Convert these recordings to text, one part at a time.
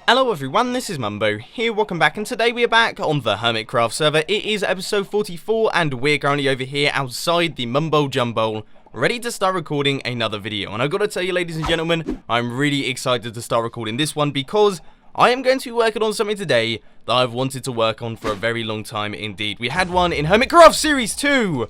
Hello everyone, this is Mumbo here, welcome back, and today we are back on the Hermitcraft server. It is episode 44 and we're currently over here outside the Mumbo Jumbo, ready to start recording another video. And I've got to tell you, ladies and gentlemen, I'm really excited to start recording this one because I am going to be working on something today that I've wanted to work on for a very long time indeed. We had one in Hermitcraft Series 2!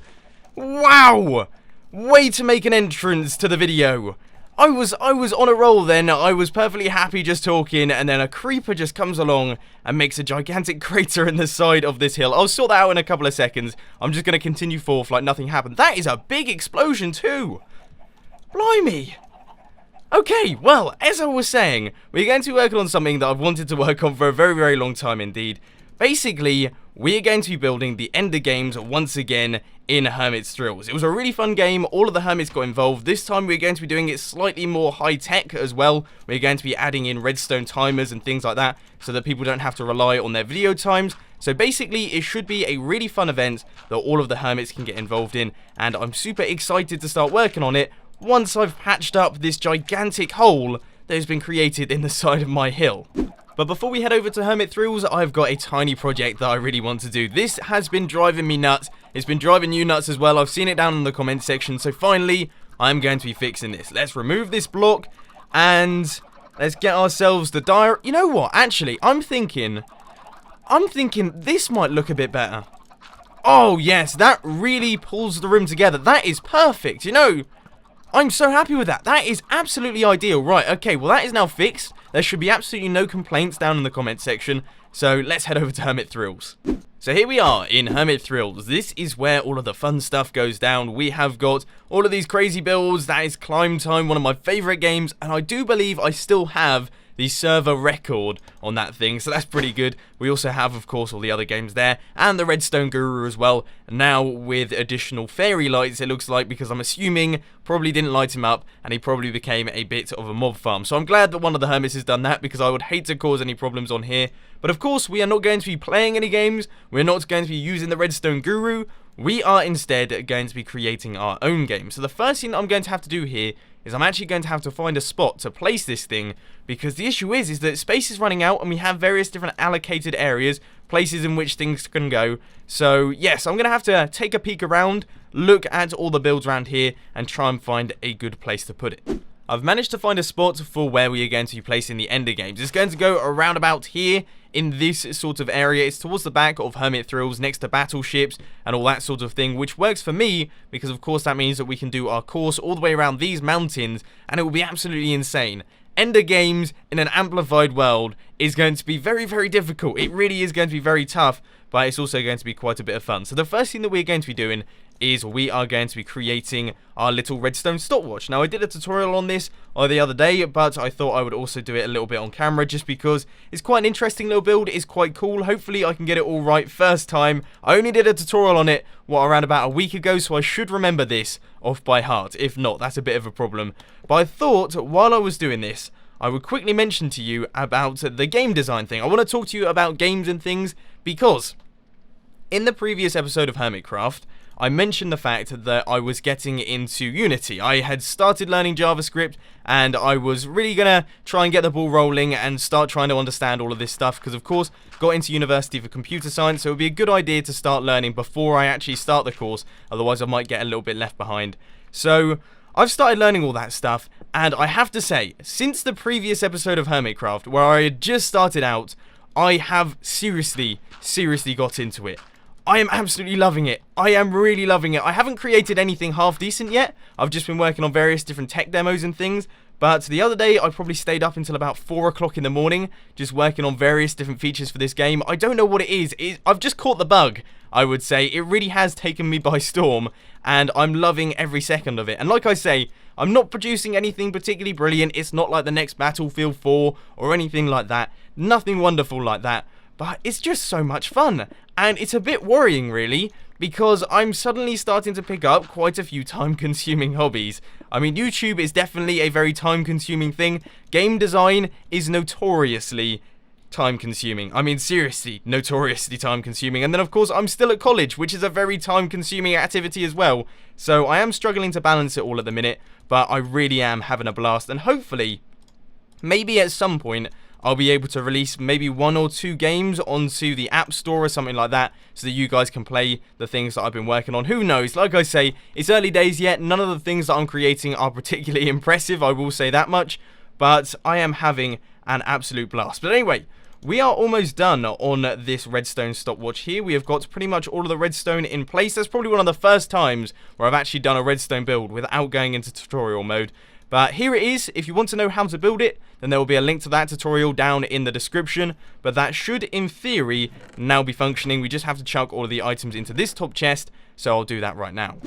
Wow! Way to make an entrance to the video. I was on a roll then. I was perfectly happy just talking, and then a creeper just comes along and makes a gigantic crater in the side of this hill. I'll sort that out in a couple of seconds. I'm just going to continue forth like nothing happened. That is a big explosion too. Blimey. Okay, well, as I was saying, we're going to be working on something that I've wanted to work on for a very, very long time indeed. Basically, we are going to be building the Ender games once again in Hermit's Thrills. It was a really fun game, all of the hermits got involved. This time we're going to be doing it slightly more high-tech as well. We're going to be adding in redstone timers and things like that, so that people don't have to rely on their video times. So basically, it should be a really fun event that all of the hermits can get involved in, and I'm super excited to start working on it once I've patched up this gigantic hole that has been created in the side of my hill. But before we head over to Hermit Thrills, I've got a tiny project that I really want to do. This has been driving me nuts. It's been driving you nuts as well. I've seen it down in the comment section. So finally, I'm going to be fixing this. Let's remove this block and let's get ourselves the diary. You know what? Actually, I'm thinking this might look a bit better. Oh, yes. That really pulls the room together. That is perfect. You know, I'm so happy with that. That is absolutely ideal. Right, okay, well that is now fixed. There should be absolutely no complaints down in the comment section. So let's head over to Hermit Thrills. So here we are in Hermit Thrills. This is where all of the fun stuff goes down. We have got all of these crazy builds. That is Climb Time, one of my favourite games. And I do believe I still have the server record on that thing, so that's pretty good. We also have, of course, all the other games there, and the Redstone Guru as well, now with additional fairy lights, it looks like, because I'm assuming probably didn't light him up, and he probably became a bit of a mob farm. So I'm glad that one of the hermits has done that, because I would hate to cause any problems on here. But of course, we are not going to be playing any games, we're not going to be using the Redstone Guru, we are instead going to be creating our own game. So the first thing I'm going to have to do here is I'm actually going to have to find a spot to place this thing, because the issue is that space is running out and we have various different allocated areas, places in which things can go. So yes, I'm going to have to take a peek around, look at all the builds around here and try and find a good place to put it. I've managed to find a spot for where we are going to be placing the Ender games. It's going to go around about here in this sort of area. It's towards the back of Hermit Thrills, next to battleships and all that sort of thing, which works for me because of course that means that we can do our course all the way around these mountains and it will be absolutely insane. Ender games in an amplified world is going to be very, very difficult. It really is going to be very tough, but it's also going to be quite a bit of fun. So the first thing that we're going to be doing is we are going to be creating our little redstone stopwatch. Now, I did a tutorial on this the other day, but I thought I would also do it a little bit on camera just because it's quite an interesting little build. It's quite cool. Hopefully, I can get it all right first time. I only did a tutorial on it, around about a week ago, so I should remember this off by heart. If not, that's a bit of a problem. But I thought, while I was doing this, I would quickly mention to you about the game design thing. I want to talk to you about games and things because in the previous episode of Hermitcraft, I mentioned the fact that I was getting into Unity. I had started learning JavaScript and I was really going to try and get the ball rolling and start trying to understand all of this stuff because, of course, got into university for computer science, so it would be a good idea to start learning before I actually start the course, otherwise I might get a little bit left behind. So I've started learning all that stuff, and I have to say, since the previous episode of Hermitcraft, where I had just started out, I have seriously got into it. I am absolutely loving it. I am really loving it. I haven't created anything half decent yet. I've just been working on various different tech demos and things. But the other day, I probably stayed up until about 4 o'clock in the morning, just working on various different features for this game. I don't know what it is. I've just caught the bug, I would say. It really has taken me by storm, and I'm loving every second of it. And like I say, I'm not producing anything particularly brilliant. It's not like the next Battlefield 4 or anything like that. Nothing wonderful like that. But it's just so much fun, and it's a bit worrying really, because I'm suddenly starting to pick up quite a few time-consuming hobbies. I mean, YouTube is definitely a very time-consuming thing. Game design is notoriously time-consuming. I mean, seriously, notoriously time-consuming. And then, of course, I'm still at college, which is a very time-consuming activity as well. So I am struggling to balance it all at the minute, but I really am having a blast, and hopefully, maybe at some point, I'll be able to release maybe 1 or 2 games onto the App Store or something like that, so that you guys can play the things that I've been working on. Who knows? Like I say, it's early days yet. None of the things that I'm creating are particularly impressive, I will say that much, but I am having an absolute blast. But anyway, we are almost done on this redstone stopwatch here. We have got pretty much all of the redstone in place. That's probably one of the first times where I've actually done a redstone build without going into tutorial mode. But here it is. If you want to know how to build it, then there will be a link to that tutorial down in the description. But that should, in theory, now be functioning. We just have to chuck all of the items into this top chest, so I'll do that right now.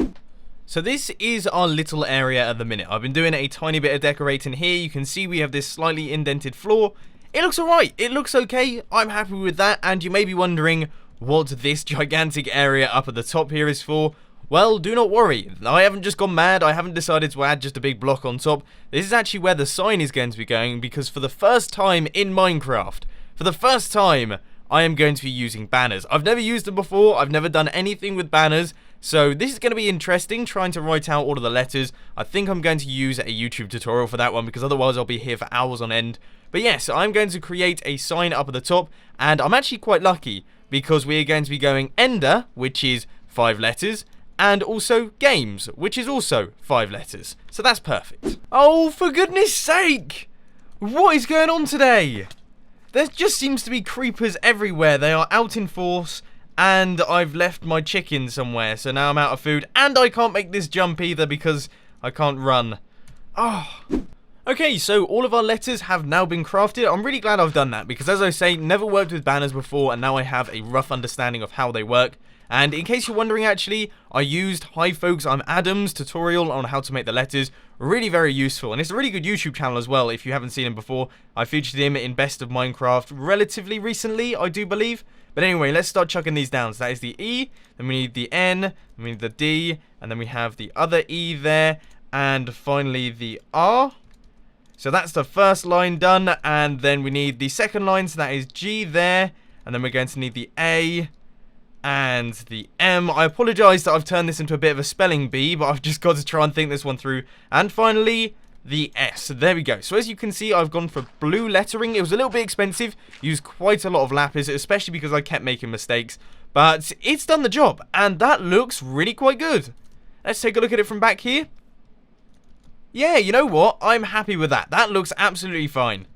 So this is our little area at the minute. I've been doing a tiny bit of decorating here. You can see we have this slightly indented floor. It looks alright. It looks okay. I'm happy with that. And you may be wondering what this gigantic area up at the top here is for. Well, do not worry. I haven't just gone mad. I haven't decided to add just a big block on top. This is actually where the sign is going to be going, because for the first time in Minecraft, I am going to be using banners. I've never used them before. I've never done anything with banners. So this is going to be interesting, trying to write out all of the letters. I think I'm going to use a YouTube tutorial for that one, because otherwise I'll be here for hours on end. But yes, I'm going to create a sign up at the top, and I'm actually quite lucky, because we are going to be going Ender, which is 5 letters, and also games, which is also 5 letters. So that's perfect. Oh, for goodness sake! What is going on today? There just seems to be creepers everywhere. They are out in force, and I've left my chicken somewhere, so now I'm out of food, and I can't make this jump either because I can't run. Oh. Okay, so all of our letters have now been crafted. I'm really glad I've done that, because as I say, never worked with banners before, and now I have a rough understanding of how they work. And in case you're wondering, actually, I used Hi Folks, I'm Adam's tutorial on how to make the letters. Really very useful, and it's a really good YouTube channel as well if you haven't seen him before. I featured him in Best of Minecraft relatively recently, I do believe. But anyway, let's start chucking these down. So that is the E, then we need the N, then we need the D, and then we have the other E there, and finally the R. So that's the first line done, and then we need the second line, so that is G there, and then we're going to need the A and the M. I apologise that I've turned this into a bit of a spelling bee, but I've just got to try and think this one through. And finally, the S. There we go. So as you can see, I've gone for blue lettering. It was a little bit expensive, used quite a lot of lapis, especially because I kept making mistakes, but it's done the job, and that looks really quite good. Let's take a look at it from back here. Yeah, you know what? I'm happy with that. That looks absolutely fine.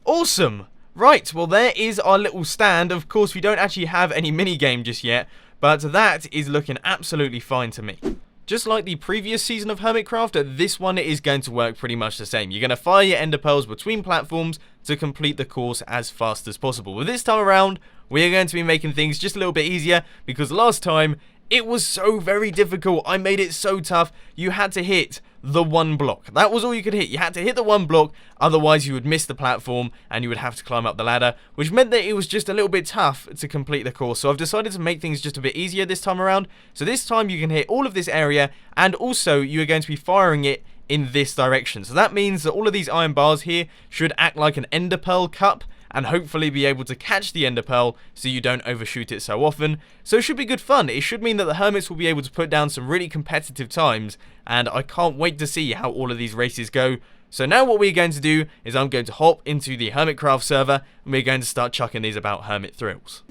Awesome. Right, well there is our little stand. Of course, we don't actually have any minigame just yet, but that is looking absolutely fine to me. Just like the previous season of Hermitcraft, this one is going to work pretty much the same. You're going to fire your ender pearls between platforms to complete the course as fast as possible. But this time around, we are going to be making things just a little bit easier, because last time, it was so very difficult. I made it so tough. You had to hit the one block. That was all you could hit. You had to hit the one block, otherwise you would miss the platform and you would have to climb up the ladder, which meant that it was just a little bit tough to complete the course. So I've decided to make things just a bit easier this time around. So this time you can hit all of this area, and also you are going to be firing it in this direction. So that means that all of these iron bars here should act like an ender pearl cup, and hopefully be able to catch the ender pearl so you don't overshoot it so often. So it should be good fun. It should mean that the hermits will be able to put down some really competitive times, and I can't wait to see how all of these races go. So now what we're going to do is I'm going to hop into the Hermitcraft server, and we're going to start chucking these about hermit thrills.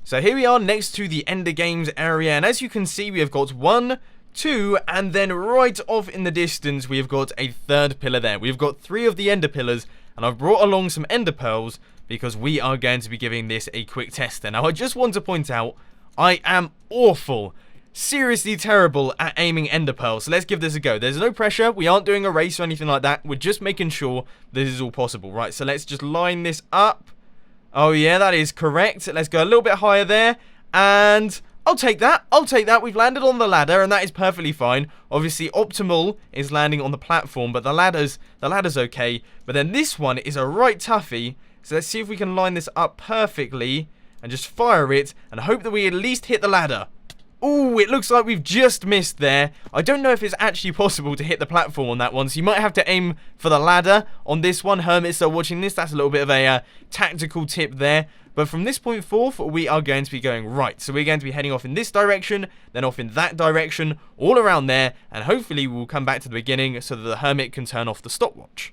So here we are next to the Ender Games area, and as you can see, we have got 1, 2, and then right off in the distance we have got a third pillar there. We've got 3 of the ender pillars, and I've brought along some ender pearls because we are going to be giving this a quick test. Now I just want to point out, I am awful, seriously terrible at aiming ender pearls, so let's give this a go. There's no pressure, we aren't doing a race or anything like that, we're just making sure this is all possible. Right, so let's just line this up. Oh yeah, that is correct. Let's go a little bit higher there, and I'll take that. We've landed on the ladder, and that is perfectly fine. Obviously, optimal is landing on the platform, but the ladder's okay. But then this one is a right toughie. So let's see if we can line this up perfectly and just fire it and hope that we at least hit the ladder. Ooh, it looks like we've just missed there. I don't know if it's actually possible to hit the platform on that one, so you might have to aim for the ladder on this one. Hermits are watching this. That's a little bit of a tactical tip there. But from this point forth, we are going to be going right. So we're going to be heading off in this direction, then off in that direction, all around there, and hopefully we'll come back to the beginning so that the hermit can turn off the stopwatch.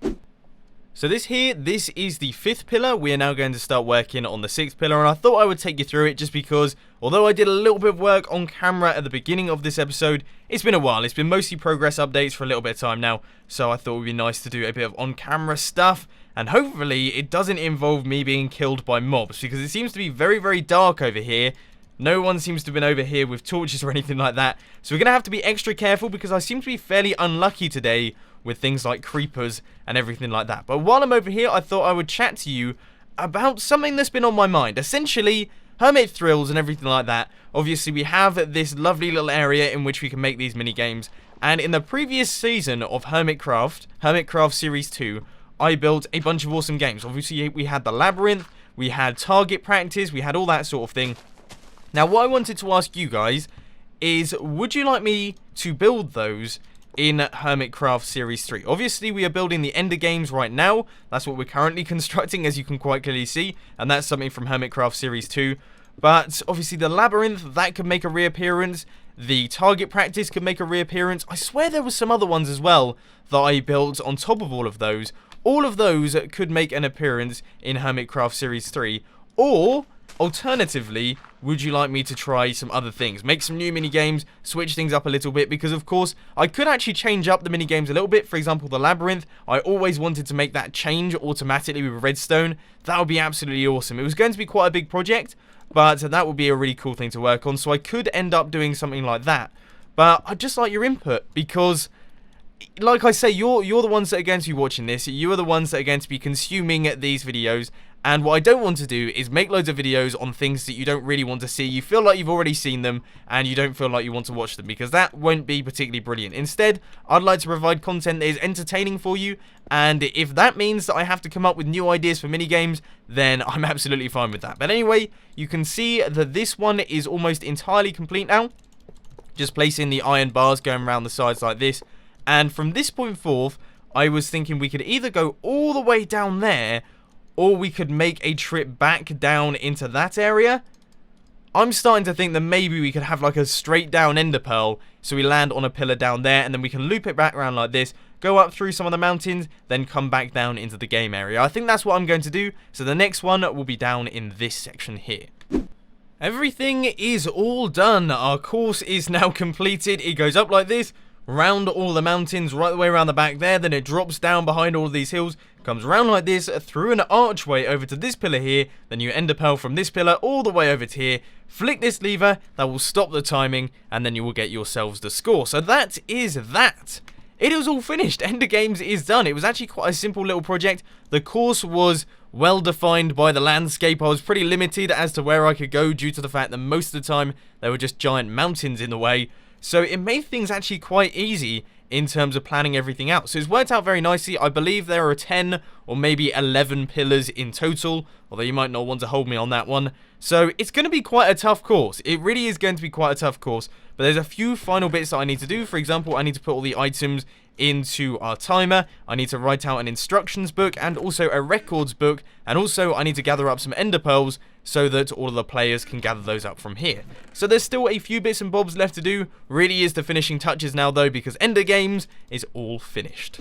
So this is the 5th pillar. We are now going to start working on the 6th pillar, and I thought I would take you through it just because, although I did a little bit of work on camera at the beginning of this episode, it's been a while. It's been mostly progress updates for a little bit of time now, so I thought it would be nice to do a bit of on-camera stuff, and hopefully it doesn't involve me being killed by mobs, because it seems to be very, very dark over here. No one seems to have been over here with torches or anything like that, so we're going to have to be extra careful because I seem to be fairly unlucky today with things like creepers and everything like that. But while I'm over here, I thought I would chat to you about something that's been on my mind. Essentially, hermit thrills and everything like that. Obviously, we have this lovely little area in which we can make these mini games. And in the previous season of Hermitcraft Series 2, I built a bunch of awesome games. Obviously, we had the Labyrinth, we had target practice, we had all that sort of thing. Now, what I wanted to ask you guys is, would you like me to build those in Hermitcraft Series 3. Obviously, we are building the Ender games right now. That's what we're currently constructing, as you can quite clearly see. And that's something from Hermitcraft Series 2. But obviously, the Labyrinth, that could make a reappearance. The target practice could make a reappearance. I swear there were some other ones as well that I built on top of all of those. All of those could make an appearance in Hermitcraft Series 3. Or, alternatively, would you like me to try some other things? Make some new mini-games, switch things up a little bit, because of course, I could actually change up the mini-games a little bit. For example, the Labyrinth, I always wanted to make that change automatically with Redstone. That would be absolutely awesome. It was going to be quite a big project, but that would be a really cool thing to work on, so I could end up doing something like that. But I'd just like your input, because like I say, you're the ones that are going to be watching this. You are the ones that are going to be consuming these videos. And what I don't want to do is make loads of videos on things that you don't really want to see. You feel like you've already seen them and you don't feel like you want to watch them, because that won't be particularly brilliant. Instead, I'd like to provide content that is entertaining for you. And if that means that I have to come up with new ideas for minigames, then I'm absolutely fine with that. But anyway, you can see that this one is almost entirely complete now. Just placing the iron bars going around the sides like this. And from this point forth, I was thinking we could either go all the way down there, or we could make a trip back down into that area. I'm starting to think that maybe we could have like a straight down ender pearl, so we land on a pillar down there, and then we can loop it back around like this, go up through some of the mountains, then come back down into the game area. I think that's what I'm going to do, so the next one will be down in this section here. Everything is all done. Our course is now completed. It goes up like this, round all the mountains, right the way around the back there, then it drops down behind all of these hills, comes around like this, through an archway over to this pillar here, then you ender pearl from this pillar all the way over to here, flick this lever, that will stop the timing, and then you will get yourselves the score. So that is that. It is all finished. Ender Games is done. It was actually quite a simple little project. The course was well defined by the landscape. I was pretty limited as to where I could go due to the fact that most of the time there were just giant mountains in the way. So it made things actually quite easy in terms of planning everything out. So it's worked out very nicely. I believe there are 10 or maybe 11 pillars in total, although you might not want to hold me on that one. So it's going to be quite a tough course. It really is going to be quite a tough course. But there's a few final bits that I need to do. For example, I need to put all the items into our timer. I need to write out an instructions book and also a records book. And also I need to gather up some ender pearls so that all of the players can gather those up from here. So there's still a few bits and bobs left to do. Really is the finishing touches now though, because Ender Games is all finished.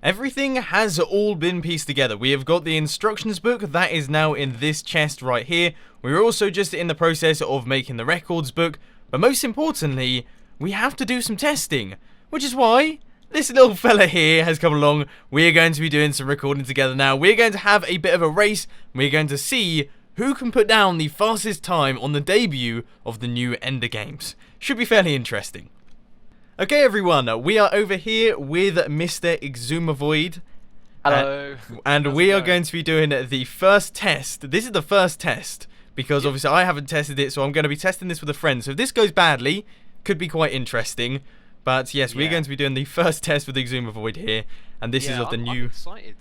Everything has all been pieced together. We have got the instructions book that is now in this chest right here. We're also just in the process of making the records book, but most importantly, we have to do some testing, which is why this little fella here has come along. We're going to be doing some recording together now. We're going to have a bit of a race. We're going to see who can put down the fastest time on the debut of the new Ender Games. Should be fairly interesting. Okay everyone, we are over here with Mr. Exumavoid. Hello. And we are going to be doing the first test. This is the first test, because obviously I haven't tested it, so I'm going to be testing this with a friend. So if this goes badly, could be quite interesting. But yes, we're going to be doing the first test with Exumavoid here. And this is of the new...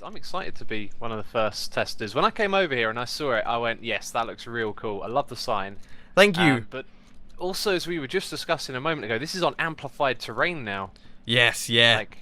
I'm excited to be one of the first testers. When I came over here and I saw it, I went, yes, that looks real cool. I love the sign. Thank you. But also, as we were just discussing a moment ago, this is on amplified terrain now. Yes, yeah. Like,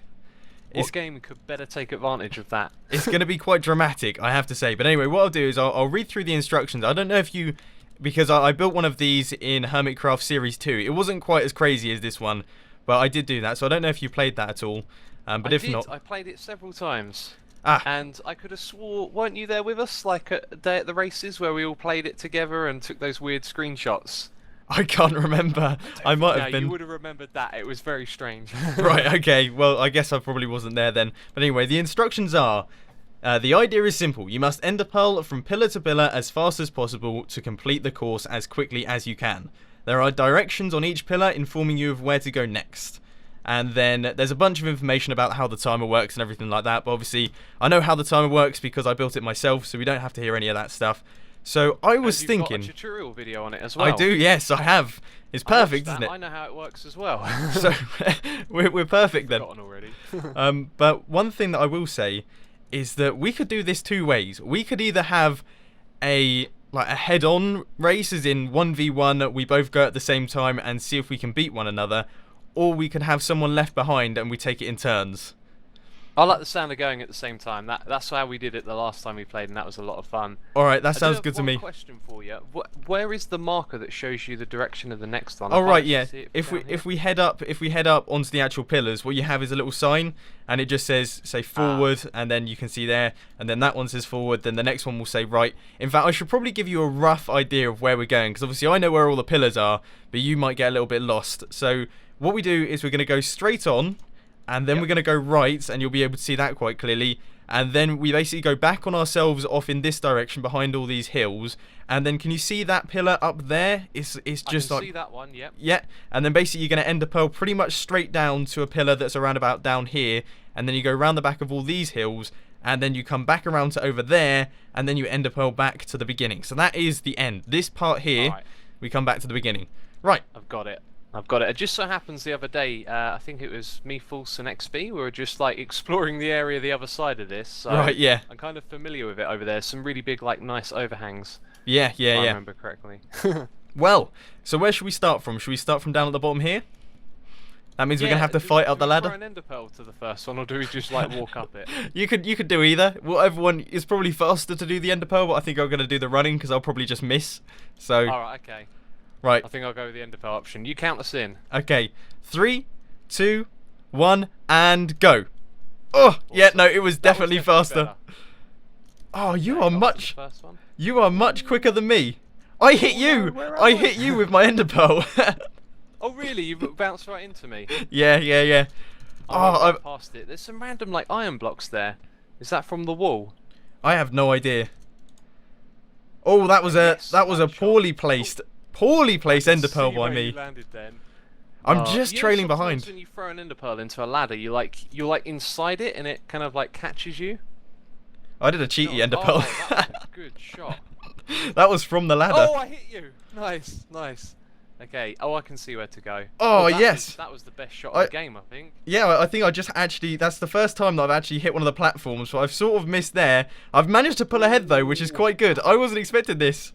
this game could better take advantage of that. It's going to be quite dramatic, I have to say. But anyway, what I'll do is I'll read through the instructions. I don't know if you... Because I built one of these in Hermitcraft Series 2. It wasn't quite as crazy as this one, but I did do that. So I don't know if you played that at all. But if not... I played it several times. Ah, And I could have swore, weren't you there with us, like a day at the races where we all played it together and took those weird screenshots? I can't remember. I might No, have you been. would have remembered that. It was very strange. Right, okay. Well, I guess I probably wasn't there then. But anyway, the instructions are. The idea is simple. You must ender pearl from pillar to pillar as fast as possible to complete the course as quickly as you can. There are directions on each pillar informing you of where to go next. And then there's a bunch of information about how the timer works and everything like that. But obviously, I know how the timer works because I built it myself, so we don't have to hear any of that stuff. So I was And thinking. You've got a tutorial video on it as well. I do, yes, I have. It's perfect, isn't it? I know how it works as well. So we're perfect then. Forgotten already. But one thing that I will say is that we could do this two ways. We could either have a head-on race, as in 1v1, we both go at the same time and see if we can beat one another, or we could have someone left behind and we take it in turns. I like the sound of going at the same time. That's how we did it the last time we played, and that was a lot of fun. All right, that I sounds do good have to one me. question for you. Where is the marker that shows you the direction of the next one? Oh right, yeah. If we head up onto the actual pillars, what you have is a little sign, and it just says say forward, and then you can see there, and then that one says forward. Then the next one will say right. In fact, I should probably give you a rough idea of where we're going, because obviously I know where all the pillars are, but you might get a little bit lost. So what we do is we're going to go straight on. And then we're going to go right, and you'll be able to see that quite clearly. And then we basically go back on ourselves off in this direction behind all these hills. And then can you see that pillar up there? It's just like... I can see that one, yep. Yeah, and then basically you're going to ender pearl pretty much straight down to a pillar that's around about down here. And then you go around the back of all these hills. And then you come back around to over there. And then you ender pearl back to the beginning. So that is the end. This part here, we come back to the beginning. Right. I've got it. It just so happens the other day, I think it was me, Fulse, and XP, we were just like exploring the area the other side of this. So right, yeah. I'm kind of familiar with it over there. Some really big, like, nice overhangs. Yeah, If I remember correctly. Well, so where should we start from? Should we start from down at the bottom here? That means we're going to have to fight up the ladder. Do we throw an ender pearl to the first one, or do we just like walk up it? You could do either. Whatever one is probably faster to do the ender pearl, but I think I'm going to do the running because I'll probably just miss. So. Alright, okay. Right. I think I'll go with the ender pearl option. You count us in. Okay. 3, 2, 1, and go. Oh, awesome. Yeah, no, it was definitely faster. Better. Oh, you Okay, are much. first one. You are much quicker than me. I hit you. No, I hit you with my ender pearl. Oh really? You bounced right into me. Yeah. I passed it. There's some random like iron blocks there. Is that from the wall? I have no idea. Oh, that was a poorly placed ender pearl by me. You landed then. I'm just trailing behind. When you throw an ender pearl into a ladder, you're like inside it, and it kind of like catches you. I did a cheaty ender pearl. That was a good shot. That was from the ladder. Oh, I hit you. Nice. Okay. Oh, I can see where to go. Oh, yes. That was the best shot of the game, I think. Yeah, I think I just actually... That's the first time that I've actually hit one of the platforms, so I've sort of missed there. I've managed to pull ahead, though, which is quite good. I wasn't expecting this.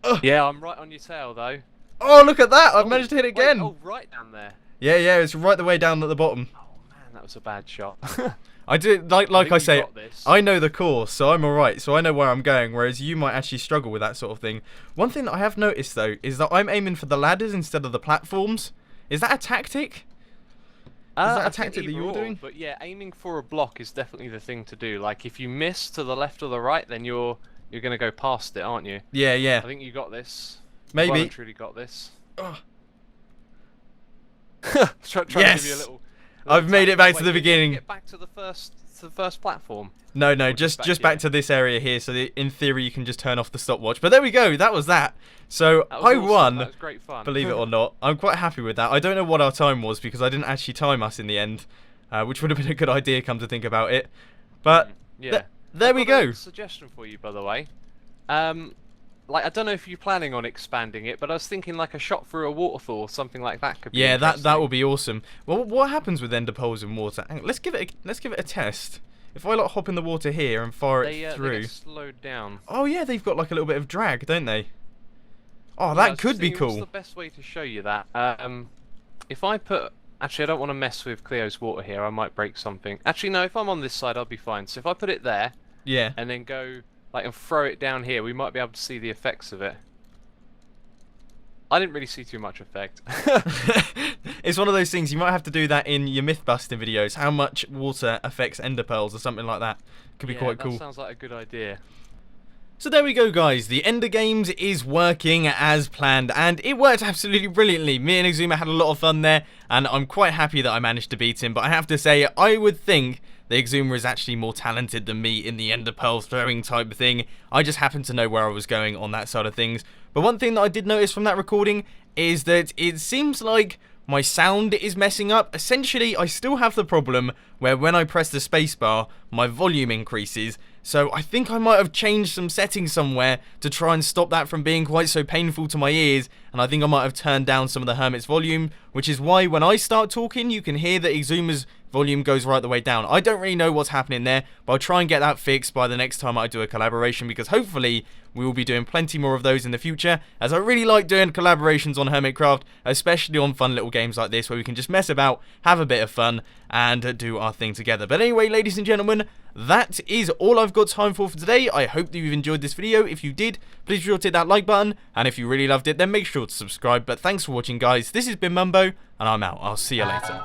Ugh. Yeah, I'm right on your tail, though. Oh, look at that. I've managed to hit it again. Wait, right down there. Yeah, it's right the way down at the bottom. Oh, man, that was a bad shot. I do, like I say, got this. I know the course, so I'm alright, so I know where I'm going, whereas you might actually struggle with that sort of thing. One thing that I have noticed, though, is that I'm aiming for the ladders instead of the platforms. Is that a tactic? Is that a tactic that you're doing? But yeah, aiming for a block is definitely the thing to do. Like, if you miss to the left or the right, then you're going to go past it, aren't you? Yeah. I think you got this. Maybe. You truly got this. Oh. Trying to give you a little... I've made it back to the beginning. Get back to the first platform. No, just back to this area here. So in theory, you can just turn off the stopwatch. But there we go. That was that. So I won. That was great fun. Believe it or not, I'm quite happy with that. I don't know what our time was because I didn't actually time us in the end, which would have been a good idea, come to think about it. But yeah, there we go. A suggestion for you, by the way. Like, I don't know if you're planning on expanding it, but I was thinking like a shot through a waterfall or something like that could be that would be awesome. Well, what happens with ender pearls in water? Let's give it a test. If I hop in the water here and fire it through, they get slowed down. Oh yeah, they've got like a little bit of drag, don't they? Oh, that could be cool. What's the best way to show you that? If I put... Actually, I don't want to mess with Cleo's water here. I might break something. Actually, no, if I'm on this side, I'll be fine. So if I put it there... Yeah. And then go... Like, and throw it down here, we might be able to see the effects of it. I didn't really see too much effect. It's one of those things, you might have to do that in your myth busting videos. How much water affects ender pearls or something like that. Could be quite cool. That sounds like a good idea. So there we go, guys. The Ender Games is working as planned, and it worked absolutely brilliantly. Me and Exuma had a lot of fun there, and I'm quite happy that I managed to beat him. But I have to say, I would think that Exuma is actually more talented than me in the Ender Pearl throwing type of thing. I just happened to know where I was going on that side of things. But one thing that I did notice from that recording is that it seems like my sound is messing up. Essentially, I still have the problem where when I press the spacebar, my volume increases. So I think I might have changed some settings somewhere to try and stop that from being quite so painful to my ears. And I think I might have turned down some of the Hermit's volume, which is why when I start talking, you can hear that Exuma's volume goes right the way down. I don't really know what's happening there, but I'll try and get that fixed by the next time I do a collaboration, because hopefully we will be doing plenty more of those in the future, as I really like doing collaborations on Hermitcraft, especially on fun little games like this where we can just mess about, have a bit of fun, and do our thing together. But anyway, ladies and gentlemen, that is all I've got time for today. I hope that you've enjoyed this video. If you did, please be sure to hit that like button, and if you really loved it, then make sure to subscribe. But thanks for watching, guys. This has been Mumbo, and I'm out. I'll see you later.